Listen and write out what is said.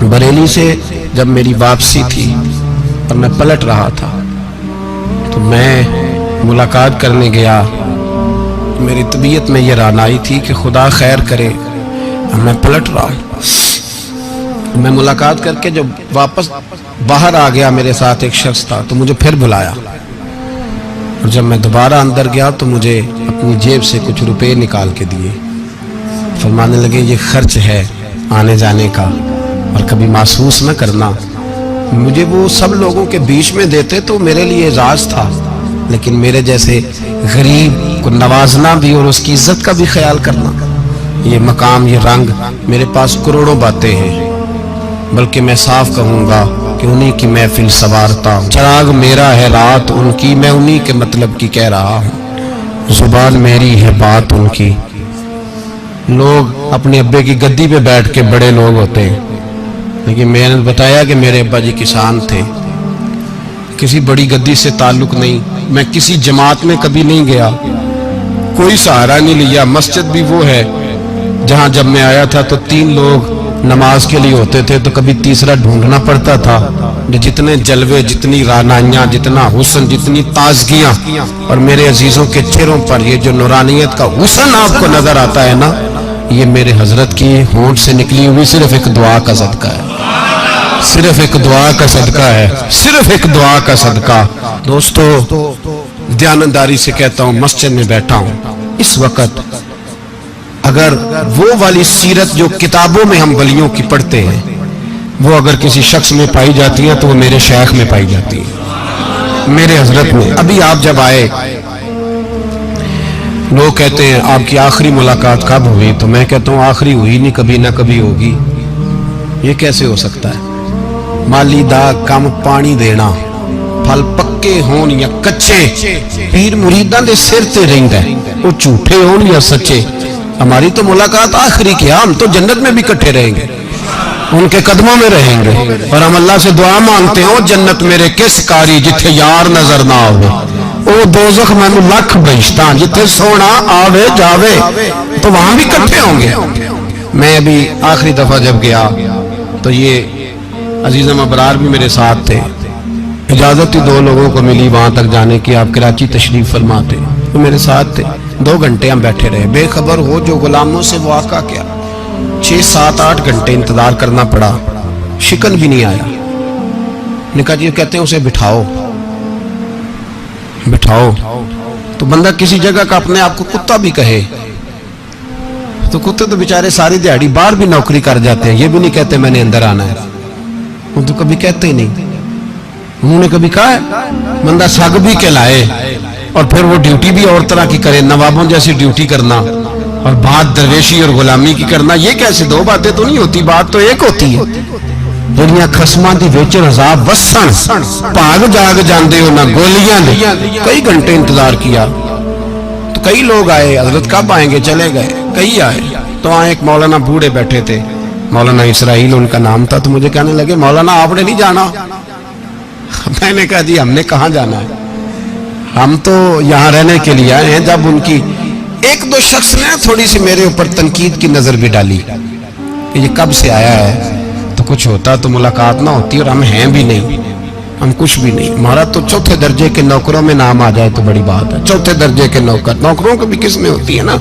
بریلی سے جب میری واپسی تھی اور میں پلٹ رہا تھا تو میں ملاقات کرنے گیا. میری طبیعت میں یہ رانائی تھی کہ خدا خیر کرے. میں پلٹ رہا ہوں. میں ملاقات کر کے جب واپس باہر آ گیا, میرے ساتھ ایک شخص تھا تو مجھے پھر بلایا, اور جب میں دوبارہ اندر گیا تو مجھے اپنی جیب سے کچھ روپے نکال کے دیے. فرمانے لگے یہ خرچ ہے آنے جانے کا اور کبھی محسوس نہ کرنا. مجھے وہ سب لوگوں کے بیچ میں دیتے تو میرے لیے اعزاز تھا, لیکن میرے جیسے غریب کو نوازنا بھی اور اس کی عزت کا بھی خیال کرنا, یہ مقام, یہ رنگ, میرے پاس کروڑوں باتیں ہیں, بلکہ میں صاف کہوں گا کہ انہی کی محفل سوارتا ہوں. چراغ میرا ہے رات ان کی, میں انہی کے مطلب کی کہہ رہا ہوں. زبان میری ہے بات ان کی. لوگ اپنے ابے کی گدی پہ بیٹھ کے بڑے لوگ ہوتے ہیں, لیکن میں نے بتایا کہ میرے ابا جی کسان تھے, کسی بڑی گدی سے تعلق نہیں. میں کسی جماعت میں کبھی نہیں گیا, کوئی سہارا نہیں لیا. مسجد بھی وہ ہے جہاں جب میں آیا تھا تو 3 لوگ نماز کے لیے ہوتے تھے, تو کبھی تیسرا ڈھونڈنا پڑتا تھا. جتنے جلوے, جتنی رانائیاں, جتنا حسن, جتنی تازگیاں, اور میرے عزیزوں کے چہروں پر یہ جو نورانیت کا حسن آپ کو نظر آتا ہے نا, یہ میرے حضرت کی ہونٹ سے نکلی ہوئی صرف ایک دعا کا صدقہ ہے. صرف ایک دعا کا صدقہ ہے, صرف ایک دعا کا صدقہ. دوستو, دیانتداری سے کہتا ہوں, مسجد میں بیٹھا ہوں اس وقت, اگر وہ والی سیرت جو کتابوں میں ہم ولیوں کی پڑھتے ہیں وہ اگر کسی شخص میں پائی جاتی ہے تو وہ میرے شیخ میں پائی جاتی ہے, میرے حضرت میں. ابھی آپ جب آئے, لوگ کہتے ہیں آپ کی آخری ملاقات کب ہوئی, تو میں کہتا ہوں آخری ہوئی نہیں, کبھی نہ کبھی ہوگی. یہ کیسے ہو سکتا ہے؟ مالی دا کم پانی دینا, پھل پکے ہون یا کچے, پیر مریداں دے سر تے رہندا ہے, وہ جھوٹے ہون یا سچے. ہماری تو ملاقات آخری کی, ہم تو جنت میں بھی کٹھے رہیں گے, ان کے قدموں میں رہیں گے, اور ہم اللہ سے دعا مانگتے ہیں, او جنت میرے کس کاری جتھے یار نظر نہ آوے, او دوزخ مینوں لکھ بہشتاں جتھے سونا آوے جاوے, تو وہاں بھی کٹھے ہوں گے. میں ابھی آخری دفعہ جب گیا تو یہ عزیزم ابرار بھی میرے ساتھ تھے. اجازت ہی 2 لوگوں کو ملی وہاں تک جانے کی, آپ کراچی تشریف فرما تھے, تو میرے ساتھ تھے. 2 گھنٹے ہم بیٹھے رہے, بے خبر ہو جو غلاموں سے واقعہ کیا. 6, 7, 8 گھنٹے انتظار کرنا پڑا, شکن بھی نہیں آیا. نکا جی کہتے ہیں اسے بٹھاؤ بٹھاؤ, تو بندہ کسی جگہ کا اپنے آپ کو کتا بھی کہے, تو کتے تو بیچارے ساری دیہڑی باہر بھی نوکری کر جاتے ہیں, یہ بھی نہیں کہتے میں نے اندر آنا ہے, وہ تو کبھی کہتے ہی نہیں. انہوں نے کبھی کہا ہے بندہ سگ بھی کہلائے اور پھر وہ ڈیوٹی بھی اور طرح کی کرے, نوابوں جیسی ڈیوٹی کرنا اور بات درویشی اور غلامی کی کرنا, یہ کیسے؟ 2 باتیں تو نہیں ہوتی, بات تو ایک ہوتی ہے. جڑیاں خسماں دی وچ عذاب وسن, بھاگ جاگ جاندے ہو نہ گولیاں دے. کئی گھنٹے انتظار کیا تو کئی لوگ آئے, حضرت کب آئیں گے, چلے گئے. کئی آئے تو وہاں ایک مولانا بوڑھے بیٹھے تھے, مولانا اسرائیل ان کا نام تھا, تو مجھے کہنے لگے مولانا آپ نے نہیں جانا. میں نے کہا جی ہم نے کہاں جانا ہے, ہم تو یہاں رہنے کے لیے آئے ہیں. جب ان کی 1-2 شخص نے تھوڑی سی میرے اوپر تنقید کی نظر بھی ڈالی کہ یہ کب سے آیا ہے, تو کچھ ہوتا تو ملاقات نہ ہوتی, اور ہم ہیں بھی نہیں, ہم کچھ بھی نہیں. ہمارا تو 4تھے درجے کے نوکروں میں نام آ جائے تو بڑی بات ہے. 4تھے درجے کے نوکر, نوکروں کو بھی کس میں ہوتی ہے نا.